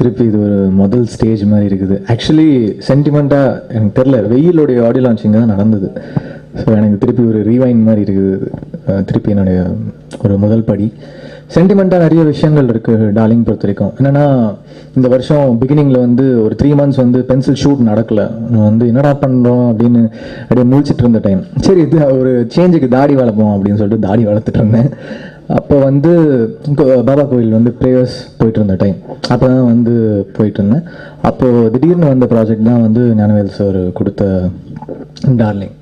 திருப்பி இது ஒரு முதல் ஸ்டேஜ் மாதிரி இருக்குது. ஆக்சுவலி சென்டிமெண்ட்டாக எனக்கு தெரில, வெயிலோடைய ஆடியோ லான்ச்சிங் தான் நடந்தது. ஸோ எனக்கு திருப்பி ஒரு ரீவைண்ட் மாதிரி இருக்குது. திருப்பி என்னுடைய ஒரு முதல் படி சென்டிமெண்ட்டாக நிறைய விஷயங்கள் இருக்குது டார்லிங் பொறுத்த வரைக்கும். என்னென்னா இந்த வருஷம் பிகினிங்கில் வந்து ஒரு 3 months வந்து பென்சில் ஷூட் நடக்கலை. வந்து என்னடா பண்ணுறோம் அப்படின்னு அப்படியே முழிச்சிட்டு இருந்த டைம். சரி இது ஒரு சேஞ்சுக்கு தாடி வளர்ப்போம் அப்படின்னு சொல்லிட்டு தாடி வளர்த்துட்டு இருந்தேன். அப்போ வந்து பாபா கோயில் வந்து ப்ரேயர்ஸ் போயிட்டு இருந்த டைம். அப்போ தான் வந்து போயிட்டு இருந்தேன். அப்போது திடீர்னு வந்த ப்ராஜெக்ட் தான் வந்து ஞானவேல் சார் கொடுத்த டார்லிங்.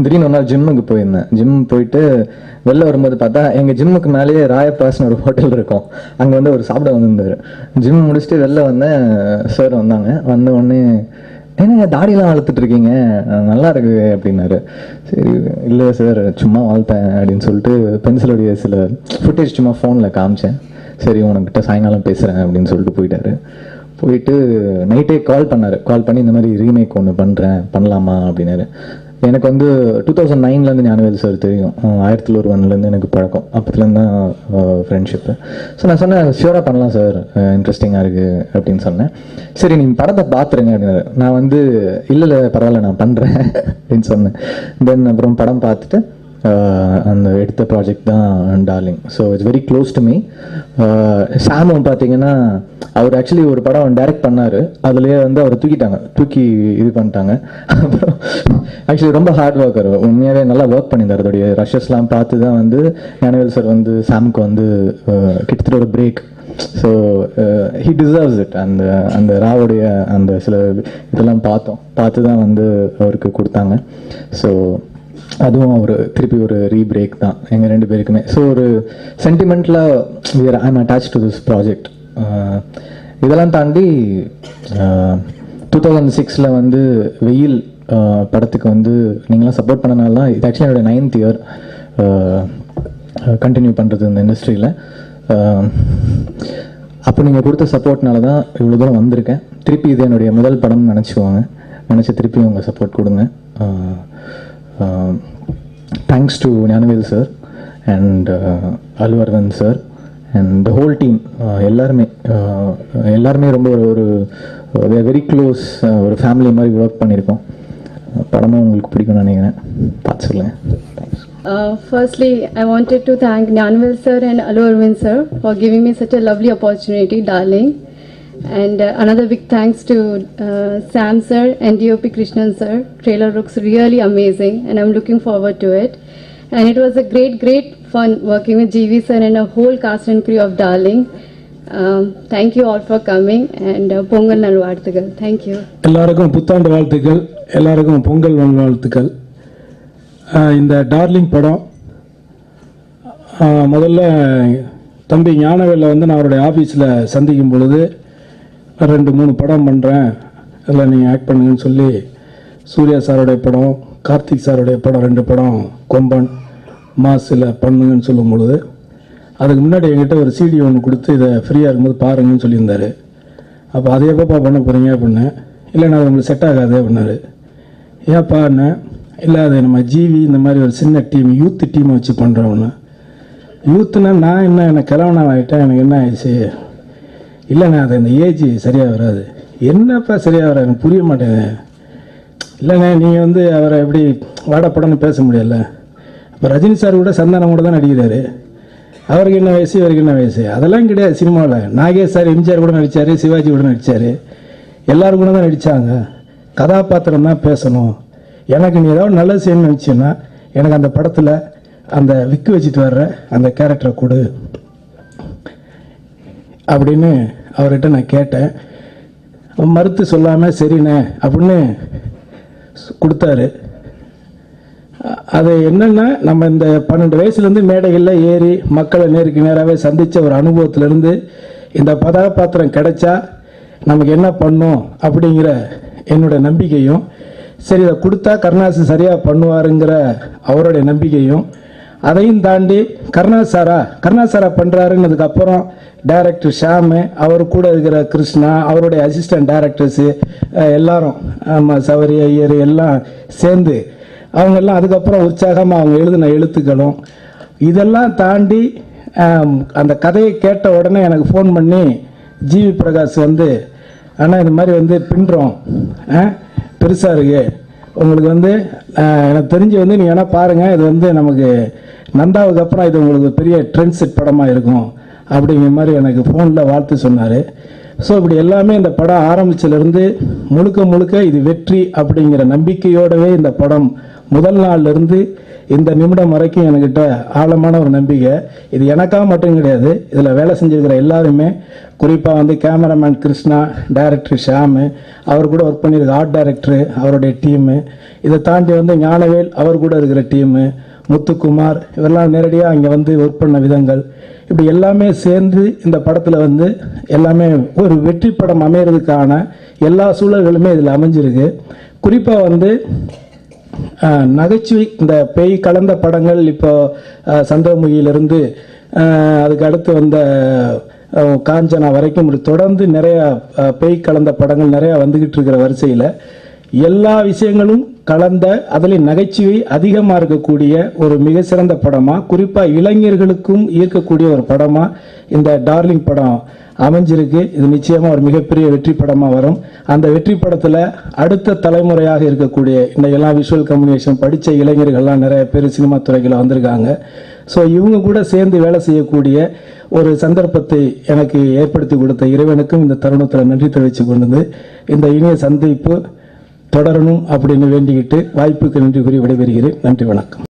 திடீர்னு ஒரு நாள் ஜிம்முக்கு போயிருந்தேன். ஜிம் போயிட்டு வெளில வரும்போது பார்த்தா எங்கள் ஜிம்முக்கு மேலேயே ராயப்பாஸ்னு ஒரு ஹோட்டல் இருக்கும். அங்கே வந்து ஒரு சாப்பிட வந்திருந்தார். ஜிம் முடிச்சுட்டு வெளில வந்தேன். சார் வந்தாங்க. வந்த உடனே ஏன்னா தாடியெல்லாம் வளர்த்துட்டு இருக்கீங்க, நல்லா இருக்கு அப்படின்னாரு. சரி இல்லை சார் சும்மா வளர்த்தேன் அப்படின்னு சொல்லிட்டு பென்சிலுடைய சில ஃபுட்டேஜ் சும்மா ஃபோனில் காமிச்சேன். சரி உனக்கிட்ட சாயங்காலம் பேசுகிறேன் அப்படின்னு சொல்லிட்டு போயிட்டாரு. போயிட்டு நைட்டே கால் பண்ணார். கால் பண்ணி இந்த மாதிரி ரீமேக் ஒன்று பண்ணலாமா அப்படின்னாரு. எனக்கு வந்து 2009 ஞானவேல் சார் தெரியும். 1001 எனக்கு பழக்கம். அப்பத்துலேருந்து தான் ஃப்ரெண்ட்ஷிப்பு. ஸோ நான் சொன்னேன் ஷியூராக பண்ணலாம் சார், இன்ட்ரெஸ்டிங்காக இருக்குது அப்படின்னு சொன்னேன். சரி நீங்கள் படத்தை பார்த்துருங்க அப்படின்னாரு. நான் வந்து இல்லை பரவாயில்ல நான் பண்ணுறேன் அப்படின்னு சொன்னேன். தென் அப்புறம் படம் பார்த்துட்டு அந்த எடுத்த ப்ராஜெக்ட் தான் darling. So it's very close to me. சாமும் பார்த்தீங்கன்னா அவர் ஆக்சுவலி ஒரு படம் டைரக்ட் பண்ணார். அதுலேயே வந்து அவர் தூக்கி இது பண்ணிட்டாங்க. அப்புறம் ஆக்சுவலி ரொம்ப ஹார்ட் ஒர்க்கர், உண்மையாகவே நல்லா ஒர்க் பண்ணியிருந்தார். அதோடைய ரஷஸ்லாம் பார்த்து தான் வந்து ஞானவேல் சார் வந்து சாமுக்கு வந்து கிட்டத்தட்ட ஒரு break. So he deserves it. அந்த ராவுடைய அந்த சில இதெல்லாம் பார்த்து தான் வந்து அவருக்கு கொடுத்தாங்க. ஸோ அதுவும் ஒரு திருப்பி ஒரு ரீபிரேக் தான் எங்கள் 2 பேருக்குமே. ஸோ ஒரு சென்டிமெண்ட்டில் I am attach to this project. இதெல்லாம் தாண்டி 2006 வந்து வெயில் படத்துக்கு வந்து நீங்களாம் சப்போர்ட் பண்ணனால தான் இது ஆக்சுவலி என்னோடய 9th year கண்டினியூ பண்ணுறது இந்த இண்டஸ்ட்ரியில். அப்போ நீங்கள் கொடுத்த சப்போர்ட்னால தான் இவ்வளோ தூரம் வந்திருக்கேன். திருப்பி இது என்னுடைய முதல் படம்னு நினச்சி திருப்பி உங்கள் சப்போர்ட் கொடுங்க. Thanks to Gnanavel sir and Allu Aravind sir and the whole team. எல்லாருமே ரொம்ப ஒரு வெரி க்ளோஸ், ஒரு ஃபேமிலி மாதிரி ஒர்க் பண்ணியிருக்கோம். படமும் உங்களுக்கு பிடிக்கும்னு நினைக்கிறேன். பார்த்து சொல்லுங்கள். Thanks. Firstly, I wanted to thank Gnanavel sir and Allu Arvind sir for giving me such a lovely opportunity, darling. And another big thanks to Sam sir and DOP Krishnan sir. Trailer looks really amazing and I'm looking forward to it. And it was a great fun working with GV sir and a whole cast and crew of Darling. Thank you all for coming and Pongal Nalvarthugal. Thank you. எல்லாருக்கும் புத்தாண்டு வாழ்த்துக்கள், எல்லாருக்கும் பொங்கல் வாழ்த்துக்கள். இந்த darling படம் முதல்ல தம்பி ஞானவேலில் வந்து நான் அவருடைய ஆஃபீஸில் சந்திக்கும் பொழுது 2-3 படம் பண்ணுறேன், அதில் நீங்கள் ஆக்ட் பண்ணுங்கன்னு சொல்லி சூர்யா சாருடைய படம், கார்த்திக் சாருடைய படம் 2 படம் கொம்பன் மாசில் பண்ணுங்கன்னு சொல்லும் பொழுது அதுக்கு முன்னாடி என்கிட்ட ஒரு சிடி ஒன்று கொடுத்து இதை ஃப்ரீயாக இருக்கும்போது பாருங்கன்னு சொல்லியிருந்தார். அப்போ அதை எப்பப்பா பண்ண போகிறீங்க அப்படின்னு. இல்லை நான் உங்களுக்கு செட் ஆகாது அப்படின்னாரு. ஏன்ப்பான்னு. இல்லை அது நம்ம ஜிவி இந்த மாதிரி ஒரு சின்ன டீம் யூத் டீமை வச்சு பண்ணுறோன்னு. யூத்துனா நான் எனக்கு கிளம்புனா ஆகிட்டேன், எனக்கு என்ன ஆயிடுச்சு. இல்லைண்ணா அது இந்த ஏஜ் சரியாக வராது. என்னப்பா சரியாக வராது எனக்கு புரிய மாட்டேங்குது. இல்லைண்ணே நீங்கள் வந்து அவரை எப்படி வாடப்படன்னு பேச முடியல. இப்போ ரஜினி சார் கூட சந்தானம் கூட தான் நடிக்கிறாரு. அவருக்கு என்ன வயசு, இவருக்கு என்ன வயசு, அதெல்லாம் கிடையாது சினிமாவில். நாகேஷ் சார் எம்ஜிஆர் கூட நடித்தார், சிவாஜி கூட நடித்தார், எல்லோரும் கூட தான் நடித்தாங்க. கதாபாத்திரம் தான் பேசணும். எனக்கு நீ ஏதாவது நல்லது செய்யணும்னு நினச்சின்னா எனக்கு அந்த படத்தில் அந்த விக்கு வச்சுட்டு வர்ற அந்த கேரக்டரை கொடு அப்படின்னு அவர்கிட்ட நான் கேட்டேன். மறுத்து சொல்லாமல் சரிண்ணே அப்படின்னு கொடுத்தாரு. அது என்னென்னா நம்ம இந்த 12 வயசுலேருந்து மேடைகளில் ஏறி மக்களை நேருக்கு நேராகவே சந்தித்த ஒரு அனுபவத்திலேருந்து இந்த கதாபாத்திரம் கிடைச்சா நமக்கு என்ன பண்ணும் அப்படிங்கிற என்னுடைய நம்பிக்கையும், சரி இதை கொடுத்தா கருணாசு சரியாக பண்ணுவாருங்கிற அவருடைய நம்பிக்கையும், அதையும் தாண்டி கருணாசாரா பண்ணுறாருன்னதுக்கப்புறம் டைரக்டர் ஷாமு, அவர் கூட இருக்கிற கிருஷ்ணா, அவருடைய அசிஸ்டன்ட் டைரக்டர்ஸு எல்லாரும், சவரி ஐயர் எல்லாம் சேர்ந்து அவங்கெல்லாம் அதுக்கப்புறம் உற்சாகமாக அவங்க எழுதின எழுத்துக்களும் இதெல்லாம் தாண்டி அந்த கதையை கேட்ட உடனே எனக்கு ஃபோன் பண்ணி ஜிவி பிரகாஷ் வந்து, அண்ணா இது மாதிரி வந்து பின்றோம் பெருசாக இருக்கு உங்களுக்கு வந்து எனக்கு தெரிஞ்சு வந்து நீங்கள் வேணால் பாருங்கள், இது வந்து நமக்கு நந்தாவுக்கு அப்புறம் இது உங்களுக்கு பெரிய ட்ரெண்ட் செட் படமாக இருக்கும் அப்படிங்கிற மாதிரி எனக்கு ஃபோனில் வாழ்த்து சொன்னார். ஸோ இப்படி எல்லாமே இந்த படம் ஆரம்பிச்சிலேருந்து முழுக்க முழுக்க இது வெற்றி அப்படிங்கிற நம்பிக்கையோடவே இந்த படம் முதல் நாள்லேருந்து இந்த நிமிடம் வரைக்கும் என்கிட்ட ஆழமான ஒரு நம்பிக்கை. இது எனக்காக மட்டும் கிடையாது, இதில் வேலை செஞ்சுருக்கிற எல்லாருமே, குறிப்பாக வந்து கேமராமேன் கிருஷ்ணா, டைரக்டர் ஷாமு, அவர் கூட ஒர்க் பண்ணியிருக்க ஆர்ட் டைரக்டரு அவருடைய டீமு, இதை தாண்டி வந்து ஞானவேல் அவர் கூட இருக்கிற டீமு, முத்துக்குமார் இவரெல்லாம் நேரடியாக இங்கே வந்து ஒர்க் பண்ண விதங்கள், இப்படி எல்லாமே சேர்ந்து இந்த படத்தில் வந்து எல்லாமே ஒரு வெற்றி படம் அமைகிறதுக்கான எல்லா சூழல்களுமே இதில் அமைஞ்சிருக்கு. குறிப்பாக வந்து நகைச்சுவை, இந்த பேய் கலந்த படங்கள் இப்போ சந்திரமுகியிலிருந்து அதுக்கு அடுத்து வந்த காஞ்சனா வரைக்கும் தொடர்ந்து நிறையா பேய் கலந்த படங்கள் நிறையா வந்துக்கிட்டு இருக்கிற வரிசையில் எல்லா விஷயங்களும் கலந்த, அதில் நகைச்சுவை அதிகமாக இருக்கக்கூடிய ஒரு மிக சிறந்த படமாக, குறிப்பாக இளைஞர்களுக்கும் ஈர்க்கக்கூடிய ஒரு படமாக இந்த டார்லிங் படம் அமைஞ்சிருக்கு. இது நிச்சயமாக ஒரு மிகப்பெரிய வெற்றி படமாக வரும். அந்த வெற்றி படத்தில் அடுத்த தலைமுறையாக இருக்கக்கூடிய இந்த எல்லா விஷுவல் கம்யூனிகேஷன் படித்த இளைஞர்கள்லாம் நிறைய பேர் சினிமா துறைகளில் வந்திருக்காங்க. ஸோ இவங்க கூட சேர்ந்து வேலை செய்யக்கூடிய ஒரு சந்தர்ப்பத்தை எனக்கு ஏற்படுத்தி கொடுத்த இறைவனுக்கும் இந்த தருணத்தில் நன்றி தெரிவித்து கொண்டு இந்த இனிய சந்திப்பு தொடரணும் அப்படின்னு வேண்டிக்கிட்டு வாய்ப்புக்கு நன்றி கூறி விடைபெறுகிறேன். நன்றி, வணக்கம்.